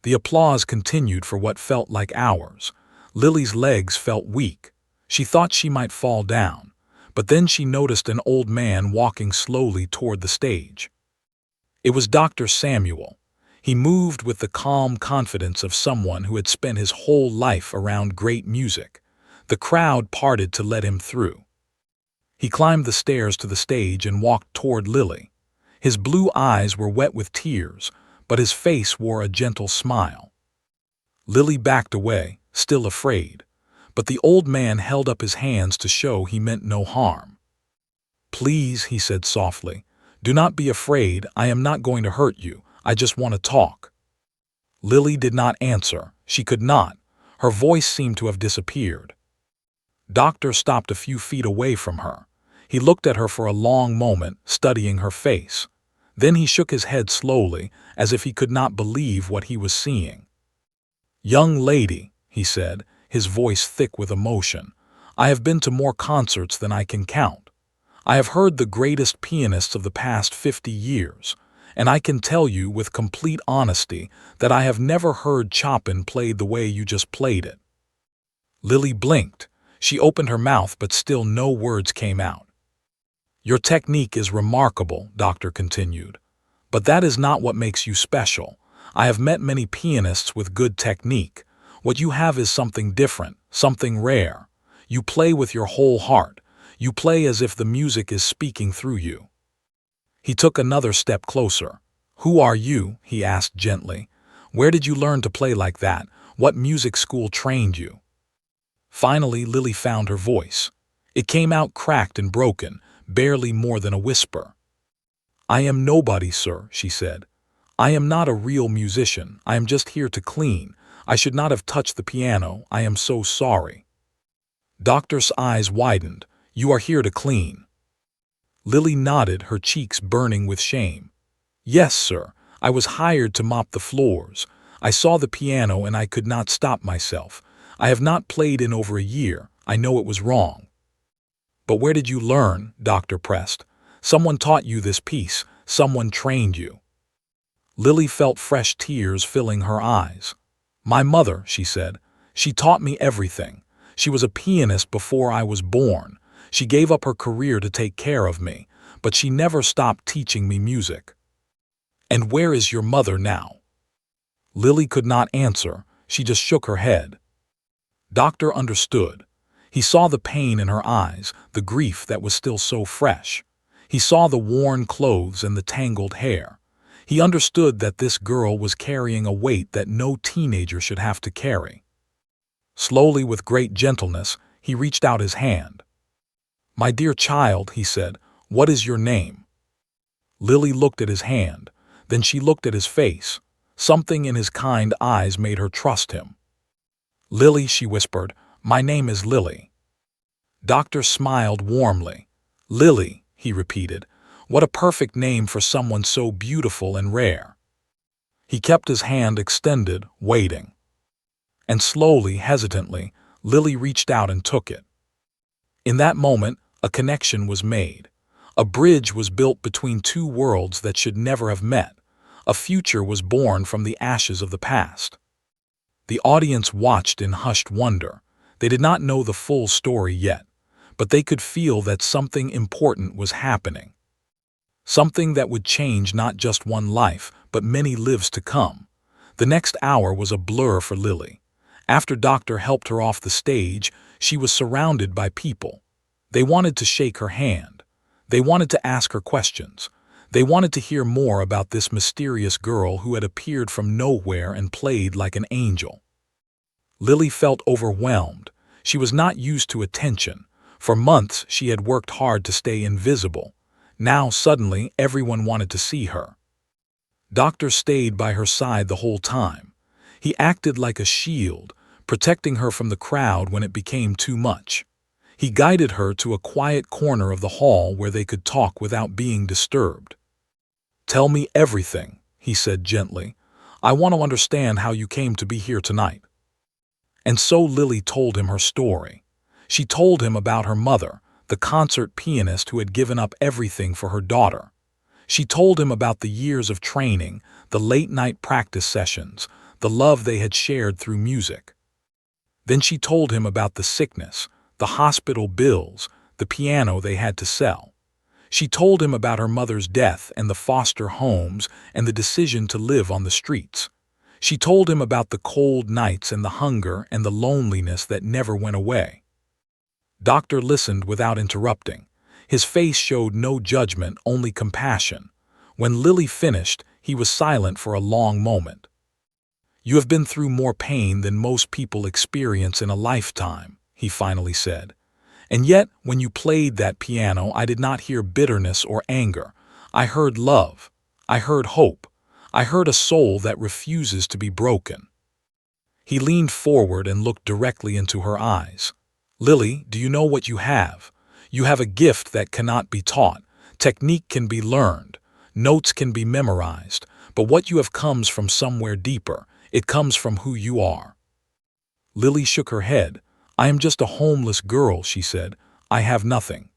The applause continued for what felt like hours. Lily's legs felt weak. She thought she might fall down, but then she noticed an old man walking slowly toward the stage. It was Dr. Samuel. He moved with the calm confidence of someone who had spent his whole life around great music. The crowd parted to let him through. He climbed the stairs to the stage and walked toward Lily. His blue eyes were wet with tears, but his face wore a gentle smile. Lily backed away, still afraid, but the old man held up his hands to show he meant no harm. "Please," he said softly, "do not be afraid. I am not going to hurt you. I just want to talk." Lily did not answer. She could not. Her voice seemed to have disappeared. Doctor stopped a few feet away from her. He looked at her for a long moment, studying her face. Then he shook his head slowly, as if he could not believe what he was seeing. "Young lady," he said, his voice thick with emotion, "I have been to more concerts than I can count. I have heard the greatest pianists of the past 50 years. And I can tell you with complete honesty that I have never heard Chopin played the way you just played it." Lily blinked. She opened her mouth, but still no words came out. "Your technique is remarkable," Doctor continued. "But that is not what makes you special. I have met many pianists with good technique. What you have is something different, something rare. You play with your whole heart. You play as if the music is speaking through you." He took another step closer. "Who are you?" he asked gently. "Where did you learn to play like that? What music school trained you?" Finally, Lily found her voice. It came out cracked and broken, barely more than a whisper. "I am nobody, sir," she said. "I am not a real musician. I am just here to clean. I should not have touched the piano. I am so sorry." Doctor's eyes widened. "You are here to clean?" Lily nodded, her cheeks burning with shame. "Yes, sir. I was hired to mop the floors. I saw the piano and I could not stop myself. I have not played in over a year. I know it was wrong." "But where did you learn?" Doctor pressed. "Someone taught you this piece. Someone trained you." Lily felt fresh tears filling her eyes. "My mother," she said. "She taught me everything. She was a pianist before I was born. She gave up her career to take care of me, but she never stopped teaching me music." "And where is your mother now?" Lily could not answer. She just shook her head. Doctor understood. He saw the pain in her eyes, the grief that was still so fresh. He saw the worn clothes and the tangled hair. He understood that this girl was carrying a weight that no teenager should have to carry. Slowly, with great gentleness, he reached out his hand. "My dear child," he said, "what is your name?" Lily looked at his hand. Then she looked at his face. Something in his kind eyes made her trust him. "Lily," she whispered, "my name is Lily." Doctor smiled warmly. "Lily," he repeated. "What a perfect name for someone so beautiful and rare." He kept his hand extended, waiting. And slowly, hesitantly, Lily reached out and took it. In that moment, a connection was made. A bridge was built between two worlds that should never have met. A future was born from the ashes of the past. The audience watched in hushed wonder. They did not know the full story yet, but they could feel that something important was happening. Something that would change not just one life, but many lives to come. The next hour was a blur for Lily. After Doctor helped her off the stage, she was surrounded by people. They wanted to shake her hand. They wanted to ask her questions. They wanted to hear more about this mysterious girl who had appeared from nowhere and played like an angel. Lily felt overwhelmed. She was not used to attention. For months she had worked hard to stay invisible. Now suddenly everyone wanted to see her. Doctor stayed by her side the whole time. He acted like a shield, protecting her from the crowd when it became too much. He guided her to a quiet corner of the hall where they could talk without being disturbed. "Tell me everything," he said gently. "I want to understand how you came to be here tonight." And so Lily told him her story. She told him about her mother, the concert pianist who had given up everything for her daughter. She told him about the years of training, the late-night practice sessions, the love they had shared through music. Then she told him about the sickness, the hospital bills, the piano they had to sell. She told him about her mother's death and the foster homes and the decision to live on the streets. She told him about the cold nights and the hunger and the loneliness that never went away. Doctor listened without interrupting. His face showed no judgment, only compassion. When Lily finished, he was silent for a long moment. "You have been through more pain than most people experience in a lifetime," he finally said. "And yet, when you played that piano, I did not hear bitterness or anger. I heard love. I heard hope. I heard a soul that refuses to be broken." He leaned forward and looked directly into her eyes. "Lily, do you know what you have? You have a gift that cannot be taught. Technique can be learned. Notes can be memorized. But what you have comes from somewhere deeper. It comes from who you are." Lily shook her head. "I am just a homeless girl," she said. "I have nothing."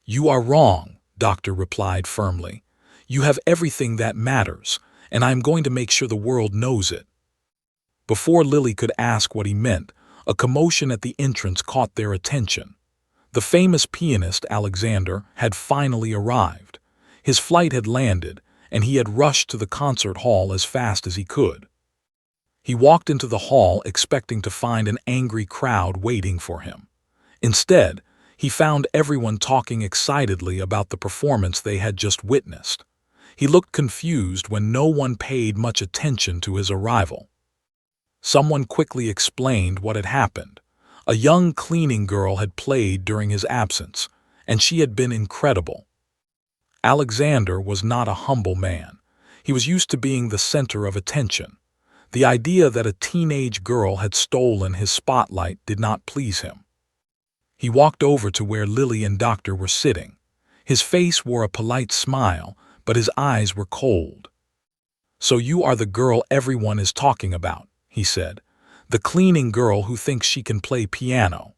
"You are wrong," Doctor replied firmly. You have everything that matters, and I am going to make sure the world knows it." Before Lily could ask what he meant, a commotion at the entrance caught their attention. The famous pianist Alexander had finally arrived. His flight had landed, and he had rushed to the concert hall as fast as he could. He walked into the hall expecting to find an angry crowd waiting for him. Instead, he found everyone talking excitedly about the performance they had just witnessed. He looked confused when no one paid much attention to his arrival. Someone quickly explained what had happened. A young cleaning girl had played during his absence, and she had been incredible. Alexander was not a humble man. He was used to being the center of attention. The idea that a teenage girl had stolen his spotlight did not please him. He walked over to where Lily and Doctor were sitting. His face wore a polite smile, but his eyes were cold. "So you are the girl everyone is talking about," he said. "The cleaning girl who thinks she can play piano."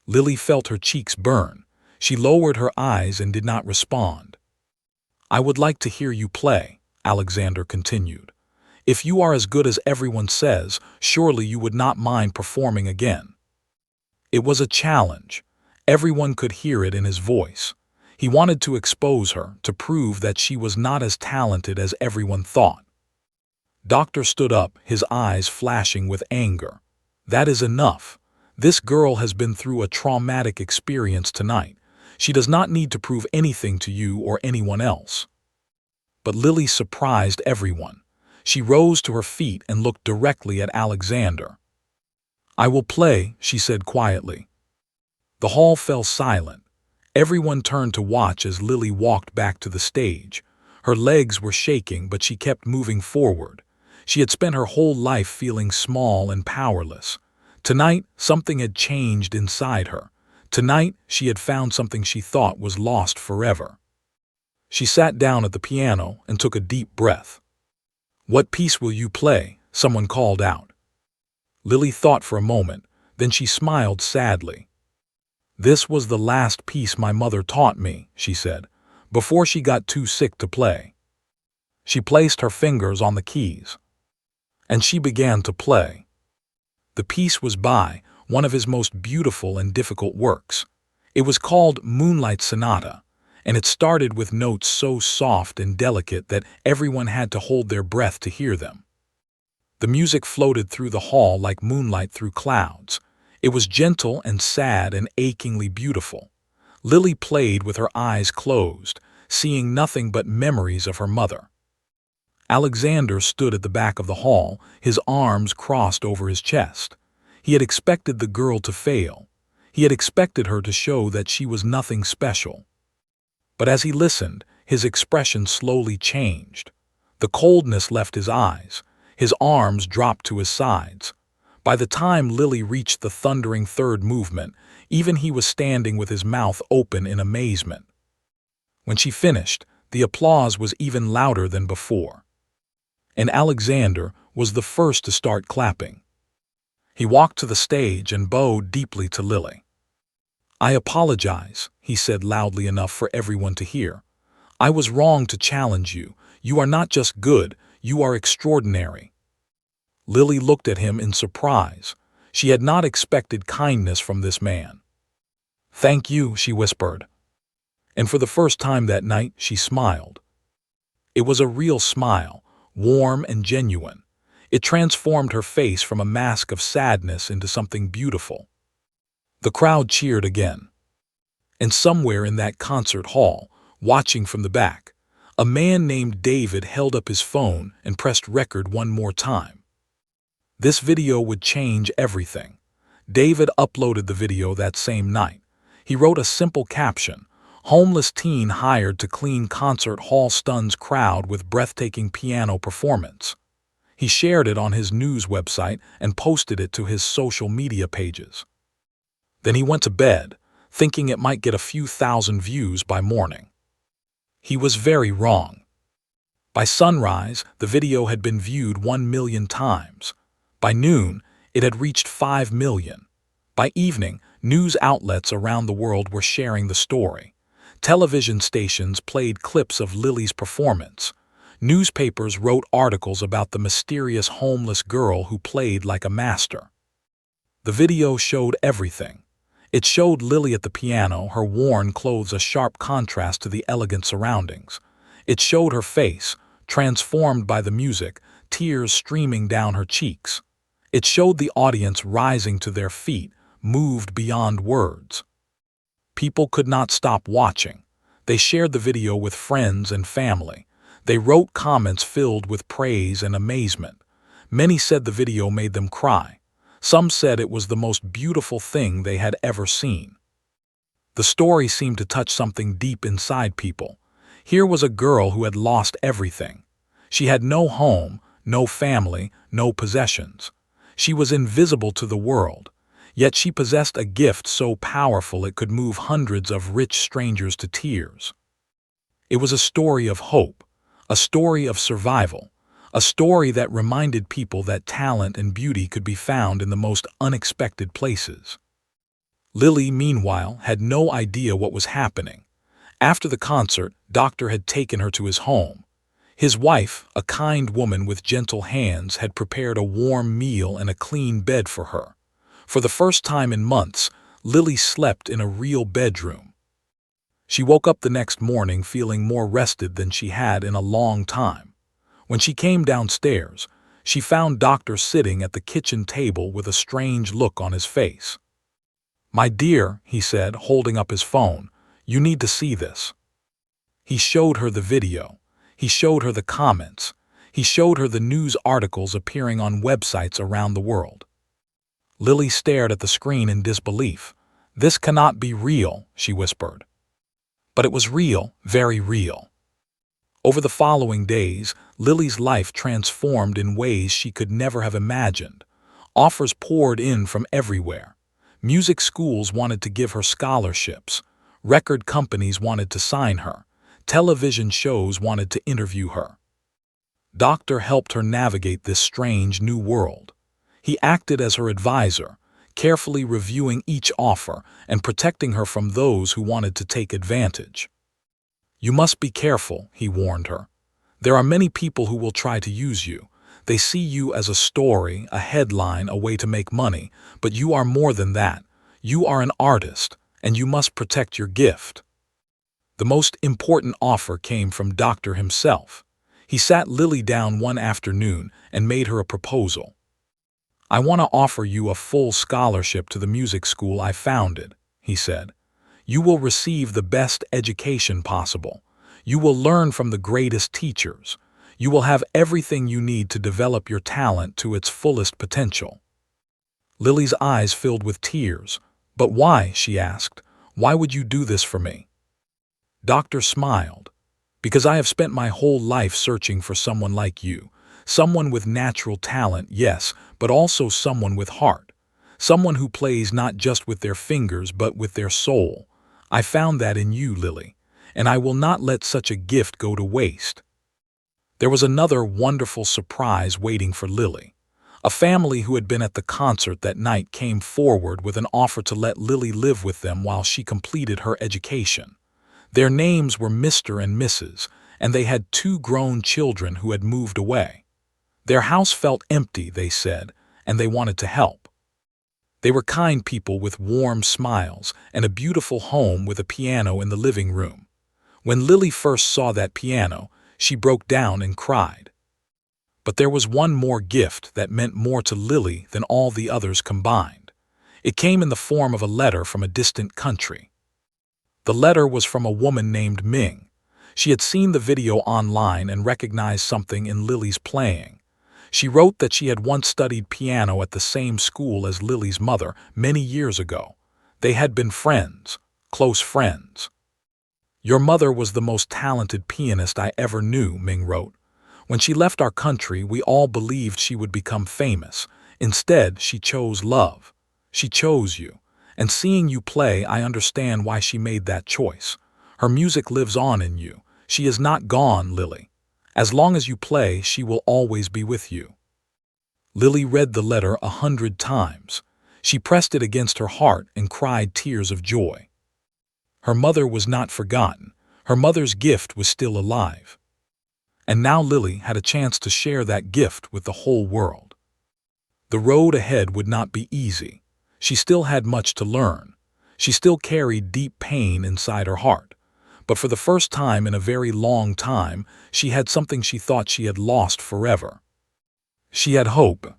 Lily felt her cheeks burn. She lowered her eyes and did not respond. "I would like to hear you play," Alexander continued. "If you are as good as everyone says, surely you would not mind performing again." It was a challenge. Everyone could hear it in his voice. He wanted to expose her, to prove that she was not as talented as everyone thought. Doctor stood up, his eyes flashing with anger. "That is enough. This girl has been through a traumatic experience tonight. She does not need to prove anything to you or anyone else." But Lily surprised everyone. She rose to her feet and looked directly at Alexander. "I will play," she said quietly. The hall fell silent. Everyone turned to watch as Lily walked back to the stage. Her legs were shaking, but she kept moving forward. She had spent her whole life feeling small and powerless. Tonight, something had changed inside her. Tonight, she had found something she thought was lost forever. She sat down at the piano and took a deep breath. "What piece will you play?" someone called out. Lily thought for a moment, then she smiled sadly. "This was the last piece my mother taught me," she said, "before she got too sick to play." She placed her fingers on the keys, and she began to play. The piece was by one of his most beautiful and difficult works. It was called Moonlight Sonata, and it started with notes so soft and delicate that everyone had to hold their breath to hear them. The music floated through the hall like moonlight through clouds. It was gentle and sad and achingly beautiful. Lily played with her eyes closed, seeing nothing but memories of her mother. Alexander stood at the back of the hall, his arms crossed over his chest. He had expected the girl to fail. He had expected her to show that she was nothing special. But as he listened, his expression slowly changed. The coldness left his eyes. His arms dropped to his sides. By the time Lily reached the thundering third movement, even he was standing with his mouth open in amazement. When she finished, the applause was even louder than before. And Alexander was the first to start clapping. He walked to the stage and bowed deeply to Lily. "I apologize," he said loudly enough for everyone to hear. "I was wrong to challenge you. You are not just good, you are extraordinary." Lily looked at him in surprise. She had not expected kindness from this man. "Thank you," she whispered. And for the first time that night, she smiled. It was a real smile, warm and genuine. It transformed her face from a mask of sadness into something beautiful. The crowd cheered again. And somewhere in that concert hall, watching from the back, a man named David held up his phone and pressed record one more time. This video would change everything. David uploaded the video that same night. He wrote a simple caption: "Homeless teen hired to clean concert hall stuns crowd with breathtaking piano performance." He shared it on his news website and posted it to his social media pages. Then he went to bed, thinking it might get a few thousand views by morning. He was very wrong. By sunrise, the video had been viewed 1 million times. By noon, it had reached 5 million. By evening, news outlets around the world were sharing the story. Television stations played clips of Lily's performance. Newspapers wrote articles about the mysterious homeless girl who played like a master. The video showed everything. It showed Lily at the piano, her worn clothes a sharp contrast to the elegant surroundings. It showed her face, transformed by the music, tears streaming down her cheeks. It showed the audience rising to their feet, moved beyond words. People could not stop watching. They shared the video with friends and family. They wrote comments filled with praise and amazement. Many said the video made them cry. Some said it was the most beautiful thing they had ever seen. The story seemed to touch something deep inside people. Here was a girl who had lost everything. She had no home, no family, no possessions. She was invisible to the world, yet she possessed a gift so powerful it could move hundreds of rich strangers to tears. It was a story of hope, a story of survival, a story that reminded people that talent and beauty could be found in the most unexpected places. Lily, meanwhile, had no idea what was happening. After the concert, Doctor had taken her to his home. His wife, a kind woman with gentle hands, had prepared a warm meal and a clean bed for her. For the first time in months, Lily slept in a real bedroom. She woke up the next morning feeling more rested than she had in a long time. When she came downstairs, she found Doctor sitting at the kitchen table with a strange look on his face. "My dear," he said, holding up his phone, "you need to see this." He showed her the video. He showed her the comments. He showed her the news articles appearing on websites around the world. Lily stared at the screen in disbelief. "This cannot be real," she whispered. But it was real, very real. Over the following days, Lily's life transformed in ways she could never have imagined. Offers poured in from everywhere. Music schools wanted to give her scholarships. Record companies wanted to sign her. Television shows wanted to interview her. Doctor helped her navigate this strange new world. He acted as her advisor, carefully reviewing each offer and protecting her from those who wanted to take advantage. "You must be careful," he warned her. "There are many people who will try to use you. They see you as a story, a headline, a way to make money, but you are more than that. You are an artist, and you must protect your gift." The most important offer came from Doctor himself. He sat Lily down one afternoon and made her a proposal. "I want to offer you a full scholarship to the music school I founded," he said. "You will receive the best education possible. You will learn from the greatest teachers. You will have everything you need to develop your talent to its fullest potential." Lily's eyes filled with tears. "But why?" she asked. "Why would you do this for me?" Doctor smiled. "Because I have spent my whole life searching for someone like you. Someone with natural talent, yes, but also someone with heart. Someone who plays not just with their fingers but with their soul. I found that in you, Lily, and I will not let such a gift go to waste." There was another wonderful surprise waiting for Lily. A family who had been at the concert that night came forward with an offer to let Lily live with them while she completed her education. Their names were Mr. and Mrs., and they had 2 grown children who had moved away. Their house felt empty, they said, and they wanted to help. They were kind people with warm smiles and a beautiful home with a piano in the living room. When Lily first saw that piano, she broke down and cried. But there was one more gift that meant more to Lily than all the others combined. It came in the form of a letter from a distant country. The letter was from a woman named Ming. She had seen the video online and recognized something in Lily's playing. She wrote that she had once studied piano at the same school as Lily's mother many years ago. They had been friends, close friends. "Your mother was the most talented pianist I ever knew," Ming wrote. "When she left our country, we all believed she would become famous. Instead, she chose love. She chose you. And seeing you play, I understand why she made that choice. Her music lives on in you. She is not gone, Lily. As long as you play, she will always be with you." Lily read the letter 100 times. She pressed it against her heart and cried tears of joy. Her mother was not forgotten. Her mother's gift was still alive. And now Lily had a chance to share that gift with the whole world. The road ahead would not be easy. She still had much to learn. She still carried deep pain inside her heart. But for the first time in a very long time, she had something she thought she had lost forever. She had hope.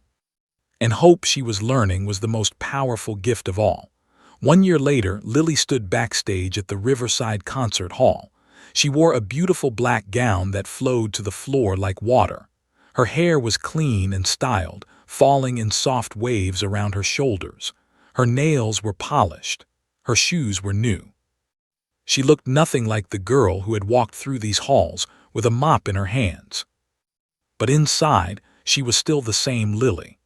And hope, she was learning, was the most powerful gift of all. 1 year later, Lily stood backstage at the Riverside Concert Hall. She wore a beautiful black gown that flowed to the floor like water. Her hair was clean and styled, falling in soft waves around her shoulders. Her nails were polished. Her shoes were new. She looked nothing like the girl who had walked through these halls with a mop in her hands. But inside, she was still the same Lily.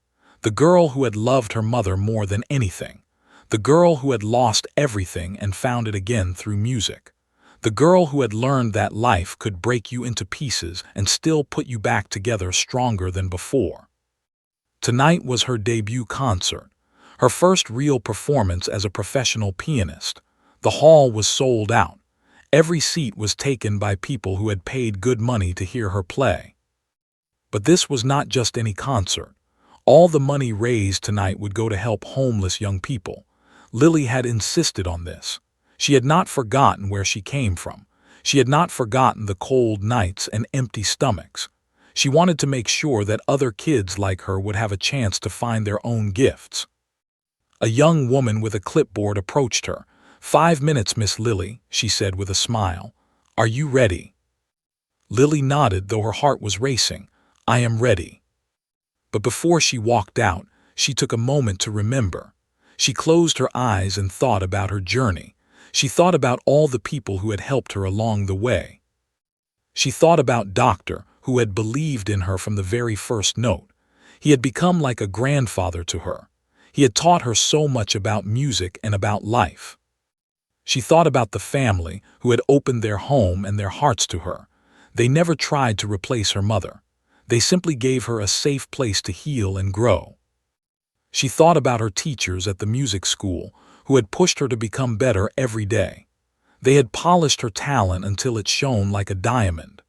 The girl who had loved her mother more than anything. The girl who had lost everything and found it again through music. The girl who had learned that life could break you into pieces and still put you back together stronger than before. Tonight was her debut concert, her first real performance as a professional pianist. The hall was sold out. Every seat was taken by people who had paid good money to hear her play. But this was not just any concert. All the money raised tonight would go to help homeless young people. Lily had insisted on this. She had not forgotten where she came from. She had not forgotten the cold nights and empty stomachs. She wanted to make sure that other kids like her would have a chance to find their own gifts. A young woman with a clipboard approached her. "5 minutes, Miss Lily," she said with a smile. "Are you ready?" Lily nodded, though her heart was racing. "I am ready." But before she walked out, she took a moment to remember. She closed her eyes and thought about her journey. She thought about all the people who had helped her along the way. She thought about Doctor, who had believed in her from the very first note. He had become like a grandfather to her. He had taught her so much about music and about life. She thought about the family who had opened their home and their hearts to her. They never tried to replace her mother. They simply gave her a safe place to heal and grow. She thought about her teachers at the music school who had pushed her to become better every day. They had polished her talent until it shone like a diamond.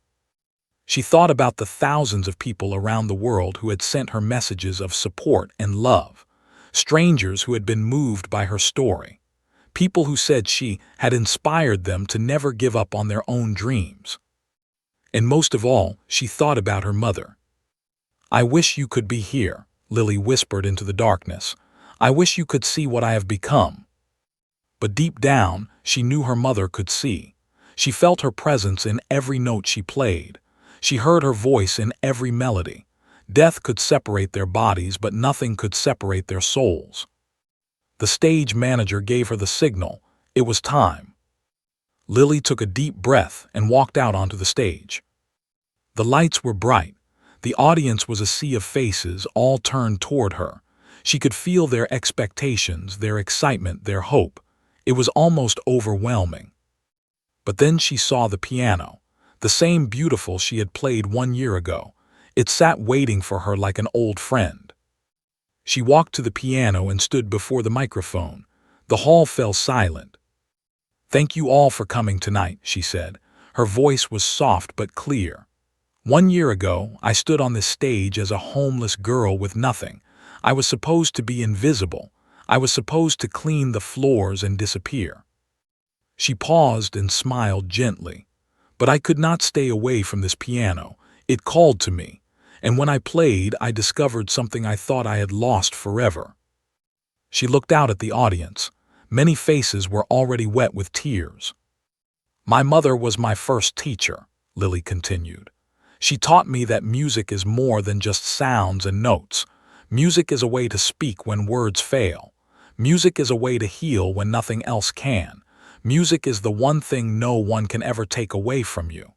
She thought about the thousands of people around the world who had sent her messages of support and love. Strangers who had been moved by her story. People who said she had inspired them to never give up on their own dreams. And most of all, she thought about her mother. "I wish you could be here," Lily whispered into the darkness. "I wish you could see what I have become." But deep down, she knew her mother could see. She felt her presence in every note she played. She heard her voice in every melody. Death could separate their bodies, but nothing could separate their souls. The stage manager gave her the signal. It was time. Lily took a deep breath and walked out onto the stage. The lights were bright. The audience was a sea of faces, all turned toward her. She could feel their expectations, their excitement, their hope. It was almost overwhelming. But then she saw the piano, the same beautiful she had played 1 year ago. It sat waiting for her like an old friend. She walked to the piano and stood before the microphone. The hall fell silent. "Thank you all for coming tonight," she said. Her voice was soft but clear. 1 year ago, I stood on this stage as a homeless girl with nothing. I was supposed to be invisible. I was supposed to clean the floors and disappear. She paused and smiled gently. But I could not stay away from this piano. It called to me. And when I played, I discovered something I thought I had lost forever. She looked out at the audience. Many faces were already wet with tears. "My mother was my first teacher," Lily continued. "She taught me that music is more than just sounds and notes. Music is a way to speak when words fail. Music is a way to heal when nothing else can. Music is the one thing no one can ever take away from you."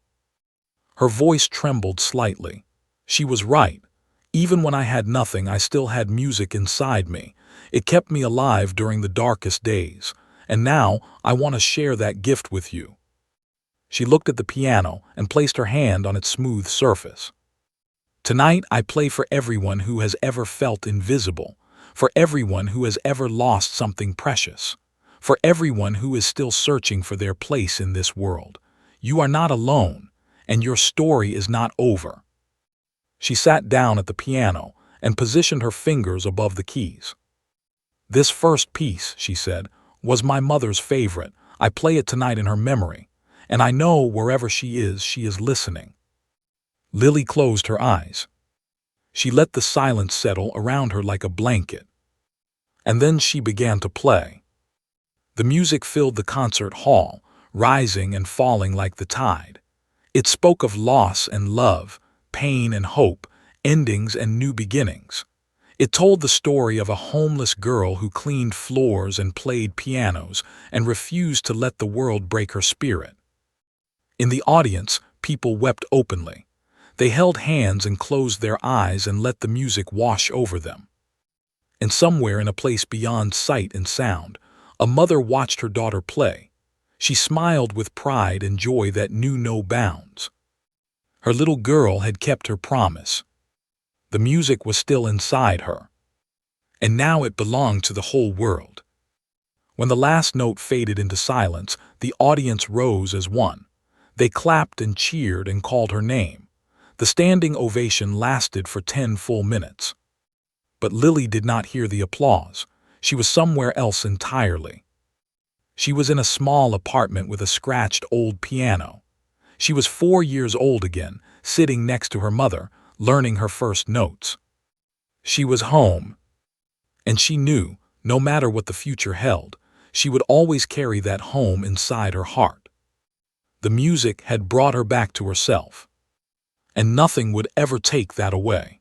Her voice trembled slightly. She was right. Even when I had nothing, I still had music inside me. It kept me alive during the darkest days. And now, I want to share that gift with you. She looked at the piano and placed her hand on its smooth surface. "Tonight, I play for everyone who has ever felt invisible, for everyone who has ever lost something precious, for everyone who is still searching for their place in this world. You are not alone, and your story is not over. She sat down at the piano and positioned her fingers above the keys. This first piece, she said, was my mother's favorite. I play it tonight in her memory, and I know wherever she is listening. Lily closed her eyes. She let the silence settle around her like a blanket. And then she began to play. The music filled the concert hall, rising and falling like the tide. It spoke of loss and love, pain and hope, endings and new beginnings. It told the story of a homeless girl who cleaned floors and played pianos and refused to let the world break her spirit. In the audience, people wept openly. They held hands and closed their eyes and let the music wash over them. And somewhere in a place beyond sight and sound, a mother watched her daughter play. She smiled with pride and joy that knew no bounds. Her little girl had kept her promise. The music was still inside her, and now it belonged to the whole world. When the last note faded into silence, the audience rose as one. They clapped and cheered and called her name. The standing ovation lasted for 10 full minutes. But Lily did not hear the applause. She was somewhere else entirely. She was in a small apartment with a scratched old piano. She was 4 years old again, sitting next to her mother, learning her first notes. She was home, and she knew, no matter what the future held, she would always carry that home inside her heart. The music had brought her back to herself, and nothing would ever take that away.